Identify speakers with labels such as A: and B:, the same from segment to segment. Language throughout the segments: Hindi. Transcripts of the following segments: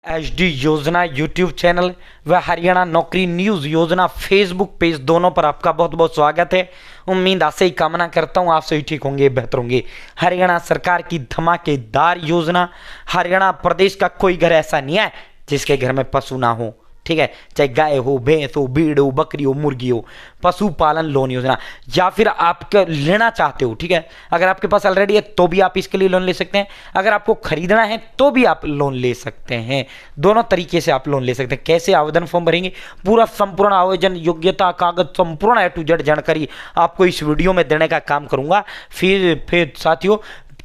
A: एचडी योजना यूट्यूब चैनल व हरियाणा नौकरी न्यूज़ योजना फेसबुक पेज दोनों पर आपका बहुत बहुत स्वागत है। उम्मीद आशा ही कामना करता हूँ आप सभी ठीक होंगे, बेहतर होंगे। हरियाणा सरकार की धमाकेदार योजना। हरियाणा प्रदेश का कोई घर ऐसा नहीं है जिसके घर में पशु ना हो, ठीक है, चाहे गाय हो, भैंस हो, भीड़ हो, बकरी हो, मुर्गी हो। पशुपालन लोन योजना, या फिर आप लेना चाहते हो, ठीक है, अगर आपके पास ऑलरेडी है तो भी आप इसके लिए लोन ले सकते हैं, अगर आपको खरीदना है तो भी आप लोन ले सकते हैं। दोनों तरीके से आप लोन ले सकते हैं। कैसे आवेदन फॉर्म भरेंगे, पूरा संपूर्ण आवेदन योग्यता कागज संपूर्ण A to Z जानकारी आपको इस वीडियो में देने का काम करूंगा। फिर साथियों,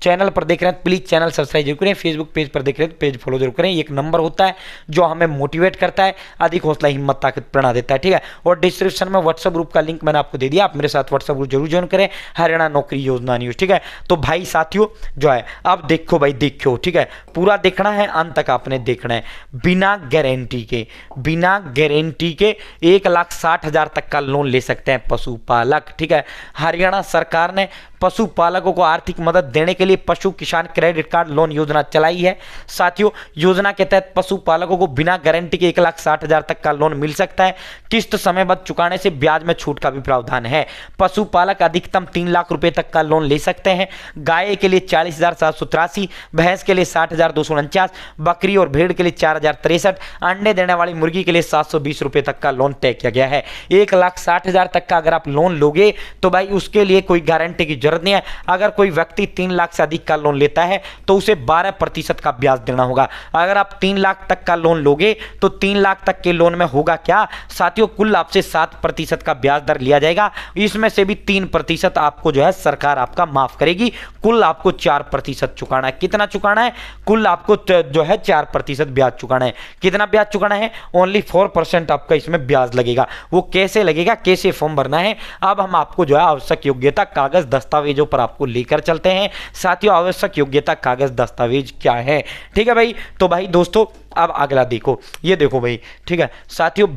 A: चैनल पर देख रहे हैं प्लीज चैनल सब्सक्राइब जरूर करें, फेसबुक पेज पर देख रहे हैं तो पेज फॉलो जरूर करें। एक नंबर होता है जो हमें मोटिवेट करता है, अधिक हौसला हिम्मत ताकत प्रेरणा देता है, ठीक है। और डिस्क्रिप्शन में व्हाट्सएप ग्रुप का लिंक मैंने आपको दे दिया, आप मेरे साथ व्हाट्सएप ग्रुप जरूर ज्वाइन करें, हरियाणा नौकरी योजना न्यूज, ठीक है। तो भाई साथियों जो है, अब देखो भाई देखो, ठीक है, पूरा देखना है, अंत तक आपने देखना है। बिना गारंटी के 1,60,000 तक का लोन ले सकते हैं पशुपालक, ठीक है। हरियाणा सरकार ने पशुपालकों को आर्थिक मदद देने के लिए पशु किसान क्रेडिट कार्ड लोन योजना चलाई है। साथियों, योजना के तहत पशुपालकों को बिना गारंटी के 1,60,000 तक का लोन मिल सकता है। किस्त समयबद्ध चुकाने से ब्याज में छूट का भी प्रावधान है। पशुपालक अधिकतम 3 लाख रुपए तक का लोन ले सकते हैं। गाय के लिए 40,783, भैंस के लिए 60,249, बकरी और भेड़ के लिए 4,063, अंडे देने वाली मुर्गी के लिए 720 रुपए तक का लोन तय किया गया है। 1,60,000 तक का अगर आप लोन लोगे तो भाई उसके लिए कोई गारंटी की जरूरत नहीं है। अगर कोई व्यक्ति 3 लाख से अधिक का लोन लेता है तो उसे 12% का ब्याज देना होगा। अगर आप 3 लाख तक का लोन लोगे तो 3 लाख तक के लोन में होगा क्या साथियों, कुल आपसे 7% का ब्याज दर लिया जाएगा। इसमें से भी 3% आपको जो है सरकार आपका माफ करेगी। कुल आपको 4% चुकाना है। कितना चुकाना है? कुल आपको जो है 4% ब्याज चुकाना है। कितना ब्याज चुकाना है? ओनली 4% आपका इसमें ब्याज लगेगा। वो कैसे लगेगा, कैसे फॉर्म भरना है, अब हम आपको जो है आवश्यक योग्यता कागज दस्तावेजों पर आपको लेकर चलते हैं। साथियों, आवश्यक योग्यता कागज दस्तावेज क्या है, ठीक है भाई। तो भाई दोस्तों, अब अगला देखो, ये देखो भाई, ठीक है साथियों,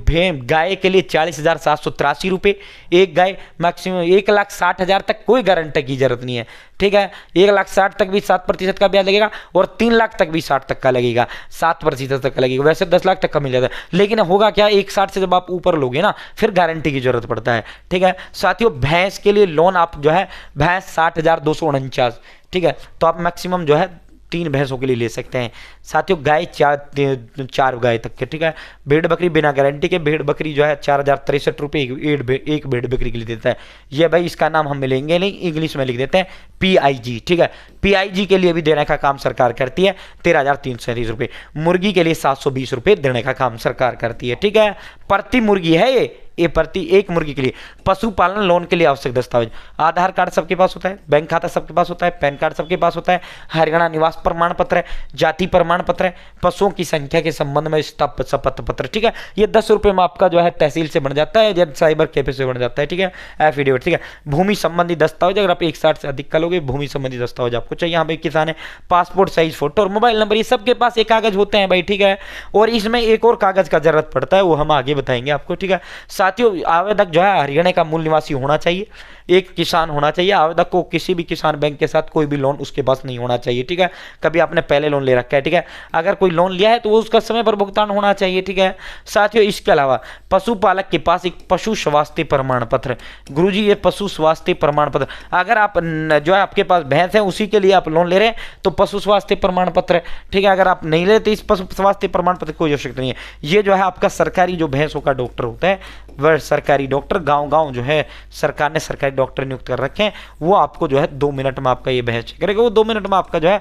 A: गाय के लिए 40,783 रुपए एक गाय, मैक्सिमम 1,60,000 तक कोई गारंटी की जरूरत नहीं है, ठीक है। 1,60,000 तक भी 7% का ब्याज लगेगा और 3 लाख तक भी 60 तक का लगेगा, 7% तक का लगेगा। वैसे 10 लाख तक का मिल जाता है, लेकिन होगा क्या, 1,60 से जब आप ऊपर लोगे ना फिर गारंटी की जरूरत पड़ता है, ठीक है। साथियों, भैंस के लिए लोन आप जो है, भैंस 60,249, ठीक है, तो आप मैक्सिमम जो है 3 भैंसों के लिए ले सकते हैं। साथियों, गाय 4 गाय तक के, ठीक है। भेड़ बकरी बिना गारंटी के, भेड़ बकरी जो है 4,063 रुपये एक भेड़ बकरी के लिए देता है। ये भाई इसका नाम हम मिलेंगे नहीं, इंग्लिश में लिख देते हैं PIG, ठीक है। PIG के लिए भी देने का काम सरकार करती है, 13,337 रुपये। मुर्गी के लिए 720 रुपये देने का काम सरकार करती है, ठीक है। प्रति मुर्गी है ये प्रति एक मुर्गी के लिए। पशुपालन लोन के लिए आवश्यक दस्तावेज, आधार कार्ड सबके पास होता है, बैंक खाता सबके पास होता है, पैन कार्ड सबके पास होता है, हरियाणा निवास प्रमाण पत्र है, जाति प्रमाण पत्र है, पशुओं की संख्या के संबंध में शपथ पत्र, ठीक है। ये 10 रुपये में आपका जो है तहसील से बन जाता है, जब साइबर कैफे से बन जाता है, ठीक है, एफिडेविट, ठीक है। भूमि संबंधी दस्तावेज, अगर आप 1,60 से अधिक का लोगे, भूमि संबंधी दस्तावेज आपको चाहिए। यहाँ भाई किसान है, पासपोर्ट साइज फोटो और मोबाइल नंबर, ये सबके पास एक कागज होते हैं भाई, ठीक है। और इसमें एक और कागज का जरूरत पड़ता है, वो हम आगे बताएंगे आपको, ठीक है। साथियों, आवेदक जो है हरियाणा का मूल निवासी होना चाहिए, एक किसान होना चाहिए। आवेदक को किसी भी किसान बैंक के साथ कोई भी लोन उसके पास नहीं होना चाहिए, ठीक है। कभी आपने पहले लोन ले रखा है, ठीक है, अगर कोई लोन लिया है तो वो उसका समय पर भुगतान होना चाहिए, ठीक है। साथियों, इसके अलावा पशुपालक के पास एक पशु स्वास्थ्य प्रमाण पत्र, गुरुजी ये पशु स्वास्थ्य प्रमाण पत्र, अगर आप जो है आपके पास भैंस है उसी के लिए आप लोन ले रहे हैं तो पशु स्वास्थ्य प्रमाण पत्र, ठीक है। अगर आप नहीं लेते इस पशु स्वास्थ्य प्रमाण पत्र कोई आवश्यकता नहीं है। ये जो है आपका सरकारी जो भैंसों का डॉक्टर होता है, वह सरकारी डॉक्टर, गांव-गांव जो है सरकार ने सरकारी डॉक्टर नियुक्त कर रखे हैं, वो आपको जो है 2 मिनट में आपका ये भैंस चेक करेगा, वो 2 मिनट में आपका जो है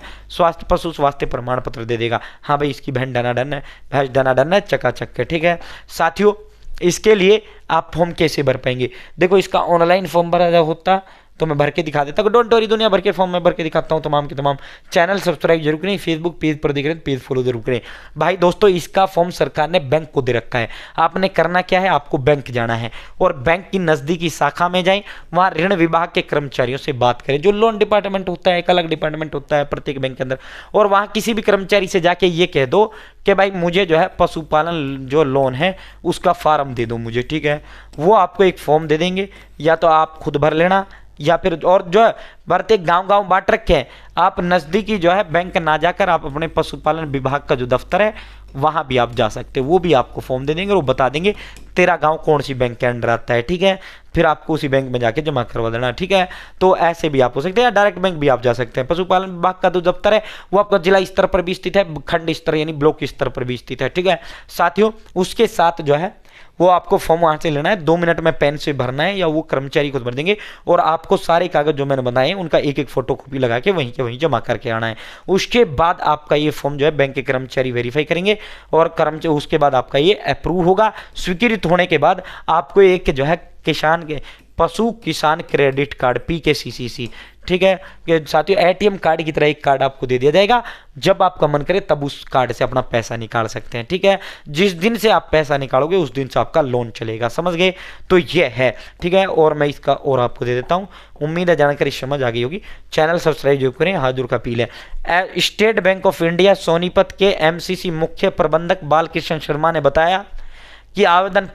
A: पशु स्वास्थ्य प्रमाण पत्र दे देगा। हाँ भाई, इसकी भैंस डनाडन है, भैंस डनाडन है, चकाचक है, ठीक है। साथियों, इसके लिए आप फॉर्म कैसे भर पाएंगे? देखो, इसका ऑनलाइन फॉर्म भरा होता तो मैं भर के दिखा देता, डोंट वरी, दुनिया भर के फॉर्म में भर के दिखाता हूँ तमाम के तमाम। चैनल सब्सक्राइब जरूर करें, फेसबुक पेज पर देख रहे हैं पेज फॉलो जरूर करें। भाई दोस्तों, इसका फॉर्म सरकार ने बैंक को दे रखा है। आपने करना क्या है, आपको बैंक जाना है और बैंक की नजदीकी शाखा में जाएं, वहाँ ऋण विभाग के कर्मचारियों से बात करें। जो लोन डिपार्टमेंट होता है, एक अलग डिपार्टमेंट होता है प्रत्येक बैंक के अंदर, और वहाँ किसी भी कर्मचारी से जाके ये कह दो कि भाई मुझे जो है पशुपालन जो लोन है उसका फॉर्म दे दो मुझे, ठीक है। वो आपको एक फॉर्म दे देंगे, या तो आप खुद भर लेना या फिर और जो है प्रत्येक गांव-गांव बांट रखे हैं। आप नज़दीकी जो है बैंक ना जाकर आप अपने पशुपालन विभाग का जो दफ्तर है वहाँ भी आप जा सकते हो, वो भी आपको फॉर्म दे देंगे और वो बता देंगे तेरा गांव कौन सी बैंक के अंडर आता है, ठीक है। फिर आपको उसी बैंक में जाके जमा करवा देना, ठीक है। तो ऐसे भी आप हो सकते हैं, या डायरेक्ट बैंक भी आप जा सकते हैं। पशुपालन विभाग का जो दफ्तर है वो आपका जिला स्तर पर भी स्थित है, खंड स्तर यानी ब्लॉक स्तर पर भी स्थित है, ठीक है साथियों। उसके साथ जो है वो आपको फॉर्म वहां से लेना है, 2 मिनट में पेन से भरना है, या वो कर्मचारी खुद भर देंगे, और आपको सारे कागज जो मैंने बताए उनका एक एक फोटो कॉपी लगा के वहीं के वहीं जमा करके आना है। उसके बाद आपका ये फॉर्म जो है बैंक के कर्मचारी वेरीफाई करेंगे, और कर्मचारी उसके बाद आपका ये अप्रूव होगा। स्वीकृत होने के बाद आपको एक जो है किसान के पशु किसान क्रेडिट कार्ड PKCCC, ठीक है कि साथियों ATM कार्ड की तरह एक कार्ड आपको दे दिया जाएगा। जब आपका मन करे तब उस कार्ड से अपना पैसा निकाल सकते हैं, ठीक है। जिस दिन से आप पैसा निकालोगे उस दिन से आपका लोन चलेगा, समझ गए। तो ये है, ठीक है। और मैं इसका और आपको दे देता हूँ, उम्मीद है जानकारी समझ आ गई होगी। चैनल सब्सक्राइब जरूर करें, हाथ जोड़ का अपील है। State bank of India Sonipat के MCC मुख्य प्रबंधक बालकृष्ण शर्मा ने बताया कि आवेदन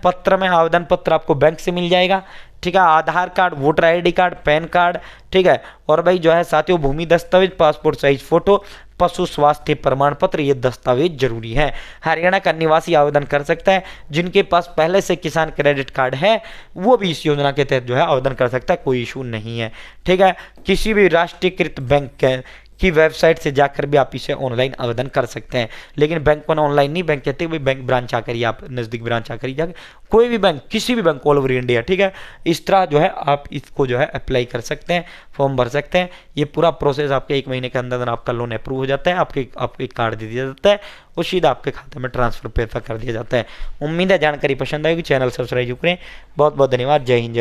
A: पत्र आपको बैंक से मिल जाएगा, ठीक है। Aadhaar card, voter ID card, PAN card, ठीक है। और भाई जो है साथियों भूमि दस्तावेज, पासपोर्ट साइज फोटो, पशु स्वास्थ्य प्रमाण पत्र, ये दस्तावेज जरूरी है। हरियाणा का निवासी आवेदन कर सकता है, जिनके पास पहले से किसान क्रेडिट कार्ड है वो भी इस योजना के तहत जो है आवेदन कर सकता है, कोई इशू नहीं है, ठीक है। किसी भी राष्ट्रीयकृत बैंक की वेबसाइट से जाकर भी आप इसे ऑनलाइन आवेदन कर सकते हैं, लेकिन बैंक को ऑनलाइन नहीं, बैंक कहते हैं बैंक ब्रांच आकर ही, आप नज़दीक ब्रांच आकर ही जाकर कोई भी बैंक, किसी भी बैंक ऑल ओवर इंडिया, ठीक है। इस तरह जो है आप इसको जो है अप्लाई कर सकते हैं, फॉर्म भर सकते हैं। ये पूरा प्रोसेस आपके 1 महीने के अंदर आपका लोन अप्रूव हो जाता है, आपको एक कार्ड दे दिया जाता है, वो सीधा आपके खाते में ट्रांसफर पैसा कर दिया जाता है। उम्मीद है जानकारी पसंद आएगी, चैनल सब्सक्राइब करें। बहुत बहुत धन्यवाद, जय हिंद जय भारत।